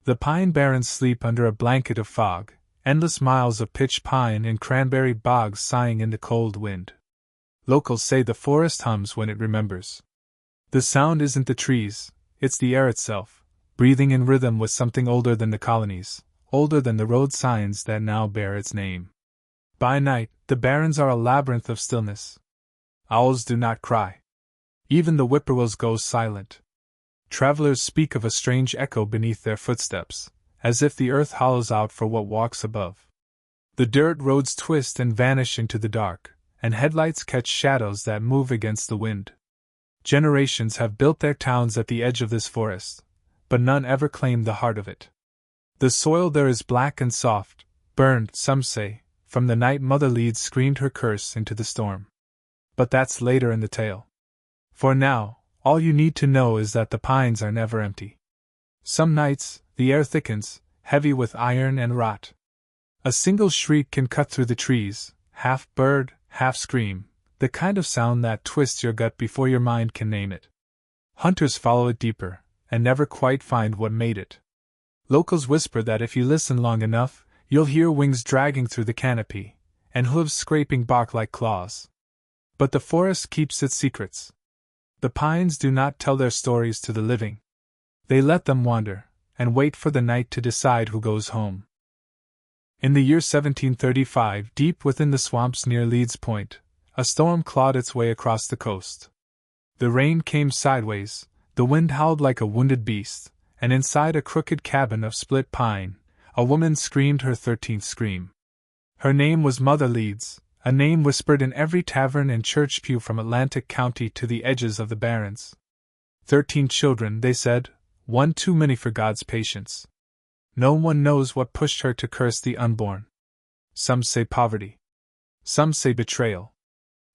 The Pine Barrens sleep under a blanket of fog, endless miles of pitch pine and cranberry bogs sighing in the cold wind. Locals say the forest hums when it remembers. The sound isn't the trees, it's the air itself, breathing in rhythm with something older than the colonies, older than the road signs that now bear its name. By night, the barrens are a labyrinth of stillness. Owls do not cry. Even the whippoorwills go silent. Travelers speak of a strange echo beneath their footsteps, as if the earth hollows out for what walks above. The dirt roads twist and vanish into the dark, and headlights catch shadows that move against the wind. Generations have built their towns at the edge of this forest, but none ever claimed the heart of it. The soil there is black and soft, burned, some say, from the night Mother Leeds screamed her curse into the storm. But that's later in the tale. For now, all you need to know is that the pines are never empty. Some nights, the air thickens, heavy with iron and rot. A single shriek can cut through the trees, half bird, half scream, the kind of sound that twists your gut before your mind can name it. Hunters follow it deeper, and never quite find what made it. Locals whisper that if you listen long enough, you'll hear wings dragging through the canopy, and hooves scraping bark like claws. But the forest keeps its secrets. The pines do not tell their stories to the living. They let them wander, and wait for the night to decide who goes home. In the year 1735, deep within the swamps near Leeds Point, a storm clawed its way across the coast. The rain came sideways, the wind howled like a wounded beast, and inside a crooked cabin of split pine, a woman screamed her 13th scream. Her name was Mother Leeds, a name whispered in every tavern and church pew from Atlantic County to the edges of the Barrens. 13 children, they said, one too many for God's patience. No one knows what pushed her to curse the unborn. Some say poverty. Some say betrayal.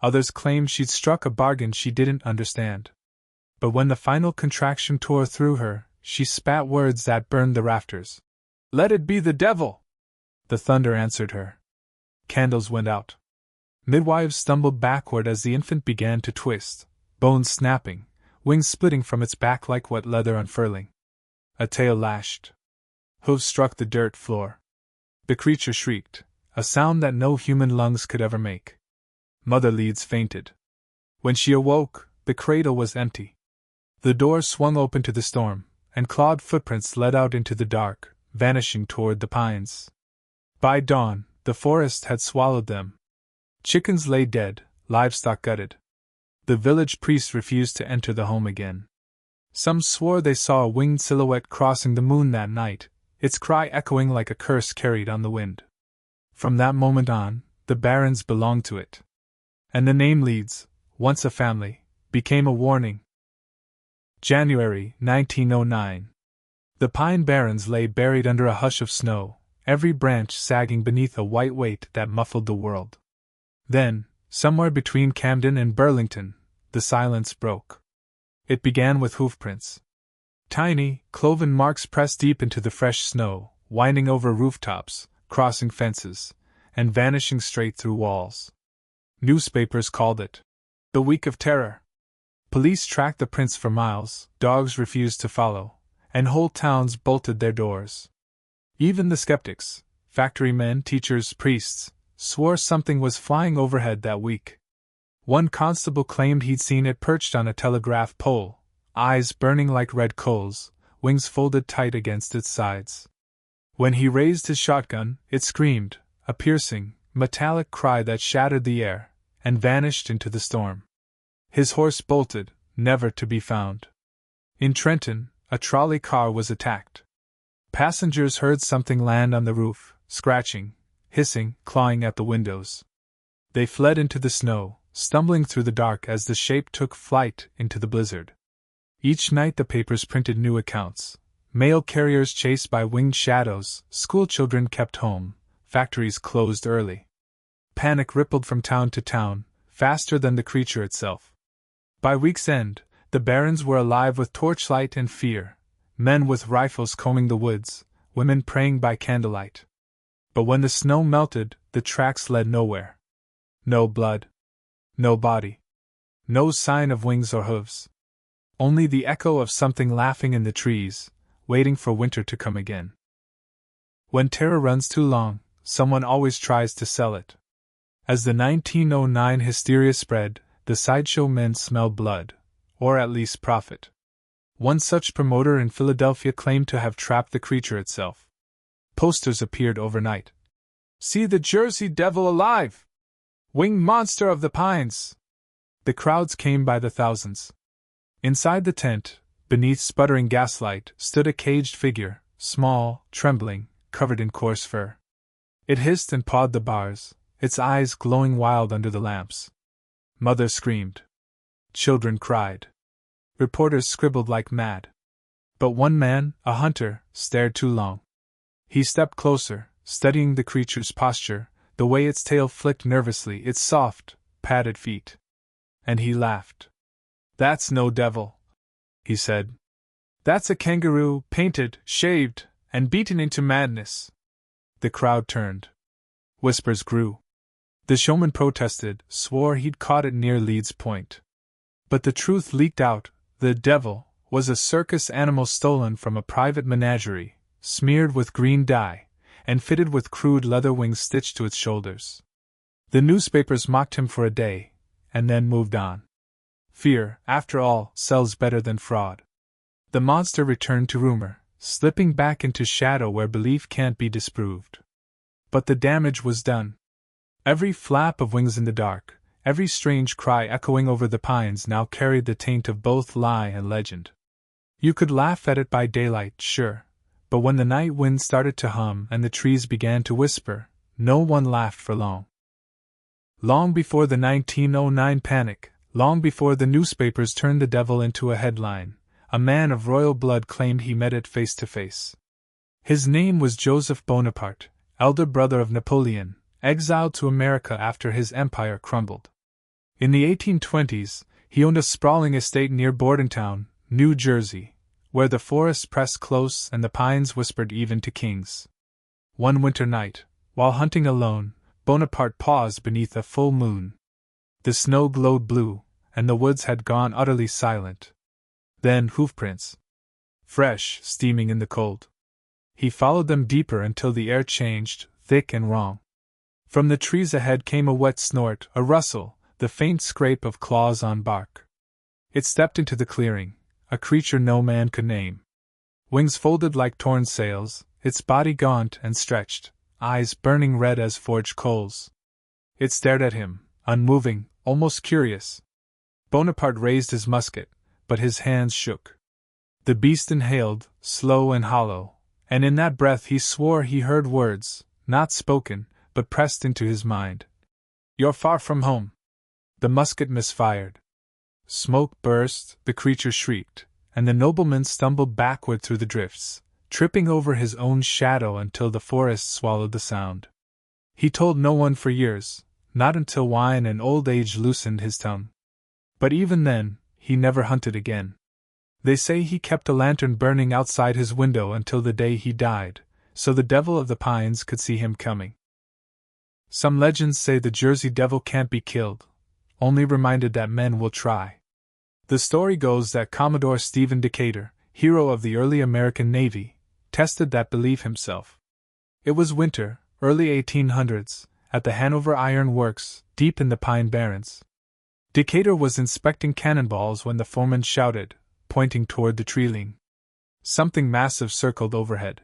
Others claim she'd struck a bargain she didn't understand. But when the final contraction tore through her, she spat words that burned the rafters. "Let it be the devil!" The thunder answered her. Candles went out. Midwives stumbled backward as the infant began to twist, bones snapping, wings splitting from its back like wet leather unfurling. A tail lashed. Hooves struck the dirt floor. The creature shrieked, a sound that no human lungs could ever make. Mother Leeds fainted. When she awoke, the cradle was empty. The door swung open to the storm, and clawed footprints led out into the dark, vanishing toward the pines. By dawn, the forest had swallowed them. Chickens lay dead, livestock gutted. The village priest refused to enter the home again. Some swore they saw a winged silhouette crossing the moon that night, its cry echoing like a curse carried on the wind. From that moment on, the Barrens belonged to it. And the name Leeds, once a family, became a warning. January 1909. The Pine Barrens lay buried under a hush of snow, every branch sagging beneath a white weight that muffled the world. Then, somewhere between Camden and Burlington, the silence broke. It began with hoofprints. Tiny, cloven marks pressed deep into the fresh snow, winding over rooftops, crossing fences, and vanishing straight through walls. Newspapers called it the Week of Terror. Police tracked the prints for miles, dogs refused to follow, and whole towns bolted their doors. Even the skeptics, factorymen, teachers, priests, swore something was flying overhead that week. One constable claimed he'd seen it perched on a telegraph pole, eyes burning like red coals, wings folded tight against its sides. When he raised his shotgun, it screamed, a piercing, metallic cry that shattered the air, and vanished into the storm. His horse bolted, never to be found. In Trenton, a trolley car was attacked. Passengers heard something land on the roof, scratching, hissing, clawing at the windows. They fled into the snow, stumbling through the dark as the shape took flight into the blizzard. Each night the papers printed new accounts. Mail carriers chased by winged shadows, schoolchildren kept home, factories closed early. Panic rippled from town to town, faster than the creature itself. By week's end, the Barrens were alive with torchlight and fear, men with rifles combing the woods, women praying by candlelight. But when the snow melted, the tracks led nowhere. No blood. No body. No sign of wings or hooves. Only the echo of something laughing in the trees, waiting for winter to come again. When terror runs too long, someone always tries to sell it. As the 1909 hysteria spread, the sideshow men smelled blood, or at least profit. One such promoter in Philadelphia claimed to have trapped the creature itself. Posters appeared overnight. "See the Jersey Devil alive! Winged monster of the pines!" The crowds came by the thousands. Inside the tent, beneath sputtering gaslight, stood a caged figure, small, trembling, covered in coarse fur. It hissed and pawed the bars, its eyes glowing wild under the lamps. Mothers screamed. Children cried. Reporters scribbled like mad. But one man, a hunter, stared too long. He stepped closer, studying the creature's posture, the way its tail flicked nervously, its soft, padded feet. And he laughed. "That's no devil," he said. "That's a kangaroo, painted, shaved, and beaten into madness." The crowd turned. Whispers grew. The showman protested, swore he'd caught it near Leeds Point. But the truth leaked out. The devil was a circus animal stolen from a private menagerie, smeared with green dye, and fitted with crude leather wings stitched to its shoulders. The newspapers mocked him for a day, and then moved on. Fear, after all, sells better than fraud. The monster returned to rumor, slipping back into shadow where belief can't be disproved. But the damage was done. Every flap of wings in the dark, every strange cry echoing over the pines now carried the taint of both lie and legend. You could laugh at it by daylight, sure, but when the night wind started to hum and the trees began to whisper, no one laughed for long. Long before the 1909 panic, long before the newspapers turned the devil into a headline, a man of royal blood claimed he met it face to face. His name was Joseph Bonaparte, elder brother of Napoleon, exiled to America after his empire crumbled. In the 1820s, he owned a sprawling estate near Bordentown, New Jersey, where the forests pressed close and the pines whispered even to kings. One winter night, while hunting alone, Bonaparte paused beneath a full moon. The snow glowed blue, and the woods had gone utterly silent. Then hoofprints. Fresh, steaming in the cold. He followed them deeper until the air changed, thick and wrong. From the trees ahead came a wet snort, a rustle, the faint scrape of claws on bark. It stepped into the clearing, a creature no man could name. Wings folded like torn sails, its body gaunt and stretched, eyes burning red as forged coals. It stared at him, unmoving, almost curious. Bonaparte raised his musket, but his hands shook. The beast inhaled, slow and hollow, and in that breath he swore he heard words, not spoken, but pressed into his mind. "You're far from home." The musket misfired. Smoke burst, the creature shrieked, and the nobleman stumbled backward through the drifts, tripping over his own shadow until the forest swallowed the sound. He told no one for years, not until wine and old age loosened his tongue. But even then, he never hunted again. They say he kept a lantern burning outside his window until the day he died, so the devil of the pines could see him coming. Some legends say the Jersey Devil can't be killed, only reminded that men will try. The story goes that Commodore Stephen Decatur, hero of the early American Navy, tested that belief himself. It was winter, early 1800s, at the Hanover Iron Works, deep in the Pine Barrens. Decatur was inspecting cannonballs when the foreman shouted, pointing toward the treeling. Something massive circled overhead.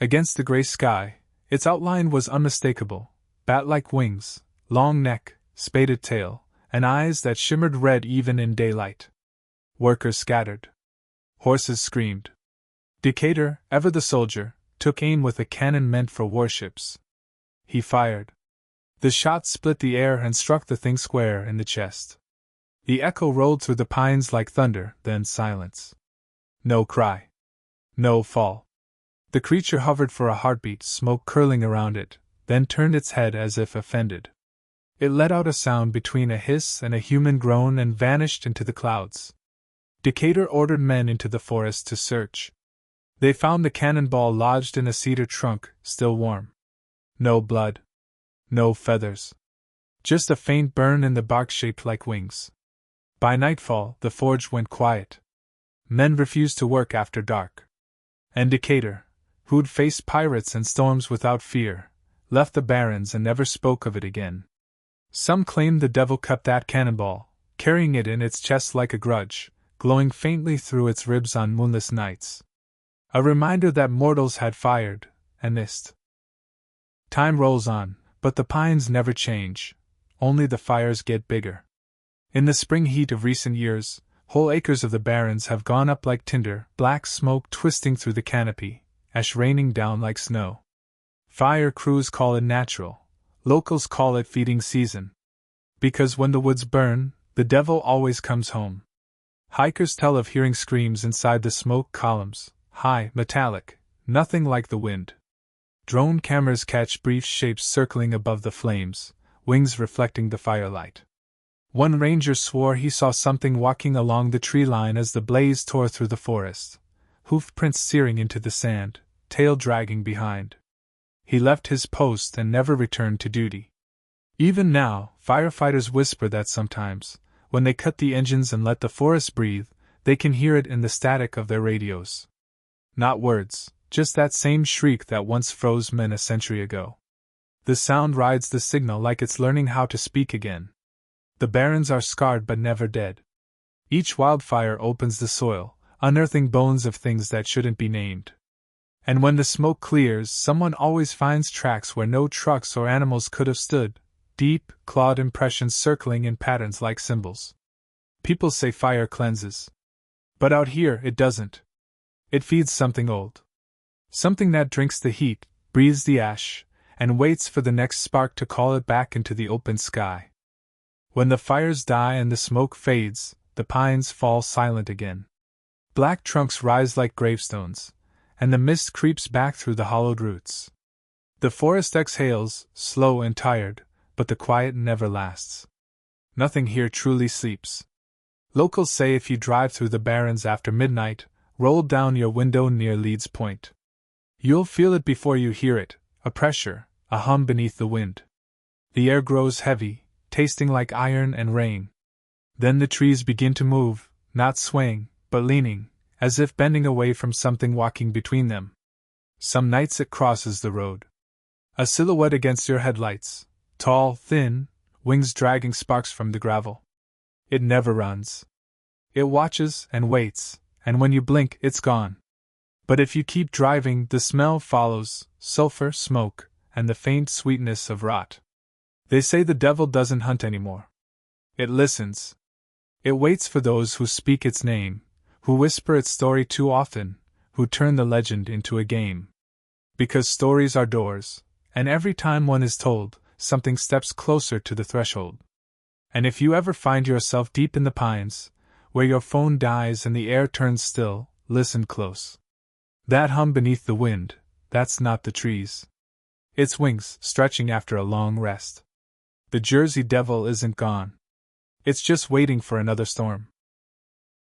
Against the gray sky, its outline was unmistakable, bat-like wings, long neck, spaded tail, and eyes that shimmered red even in daylight. Workers scattered. Horses screamed. Decatur, ever the soldier, took aim with a cannon meant for warships. He fired. The shot split the air and struck the thing square in the chest. The echo rolled through the pines like thunder, then silence. No cry. No fall. The creature hovered for a heartbeat, smoke curling around it, then turned its head as if offended. It let out a sound between a hiss and a human groan and vanished into the clouds. Decatur ordered men into the forest to search. They found the cannonball lodged in a cedar trunk, still warm. No blood. No feathers. Just a faint burn in the bark shaped like wings. By nightfall, the forge went quiet. Men refused to work after dark. And Decatur, who'd faced pirates and storms without fear, left the Barrens and never spoke of it again. Some claimed the devil kept that cannonball, carrying it in its chest like a grudge, glowing faintly through its ribs on moonless nights. A reminder that mortals had fired, and missed. Time rolls on, but the pines never change, only the fires get bigger. In the spring heat of recent years, whole acres of the Barrens have gone up like tinder, black smoke twisting through the canopy, ash raining down like snow. Fire crews call it natural, locals call it feeding season. Because when the woods burn, the devil always comes home. Hikers tell of hearing screams inside the smoke columns, high, metallic, nothing like the wind. Drone cameras catch brief shapes circling above the flames, wings reflecting the firelight. One ranger swore he saw something walking along the tree line as the blaze tore through the forest, hoof prints searing into the sand, tail dragging behind. He left his post and never returned to duty. Even now, firefighters whisper that sometimes, when they cut the engines and let the forest breathe, they can hear it in the static of their radios. Not words, just that same shriek that once froze men a century ago. The sound rides the signal like it's learning how to speak again. The Barrens are scarred but never dead. Each wildfire opens the soil, unearthing bones of things that shouldn't be named. And when the smoke clears, someone always finds tracks where no trucks or animals could have stood, deep, clawed impressions circling in patterns like symbols. People say fire cleanses. But out here it doesn't. It feeds something old. Something that drinks the heat, breathes the ash, and waits for the next spark to call it back into the open sky. When the fires die and the smoke fades, the pines fall silent again. Black trunks rise like gravestones, and the mist creeps back through the hollowed roots. The forest exhales, slow and tired, but the quiet never lasts. Nothing here truly sleeps. Locals say if you drive through the Barrens after midnight, roll down your window near Leeds Point. You'll feel it before you hear it, a pressure, a hum beneath the wind. The air grows heavy, tasting like iron and rain. Then the trees begin to move, not swaying, but leaning, as if bending away from something walking between them. Some nights it crosses the road. A silhouette against your headlights, tall, thin, wings dragging sparks from the gravel. It never runs. It watches and waits, and when you blink, it's gone. But if you keep driving, the smell follows, sulfur, smoke, and the faint sweetness of rot. They say the devil doesn't hunt anymore. It listens. It waits for those who speak its name, who whisper its story too often, who turn the legend into a game. Because stories are doors, and every time one is told, something steps closer to the threshold. And if you ever find yourself deep in the pines, where your phone dies and the air turns still, listen close. That hum beneath the wind, that's not the trees. It's wings stretching after a long rest. The Jersey devil isn't gone. It's just waiting for another storm.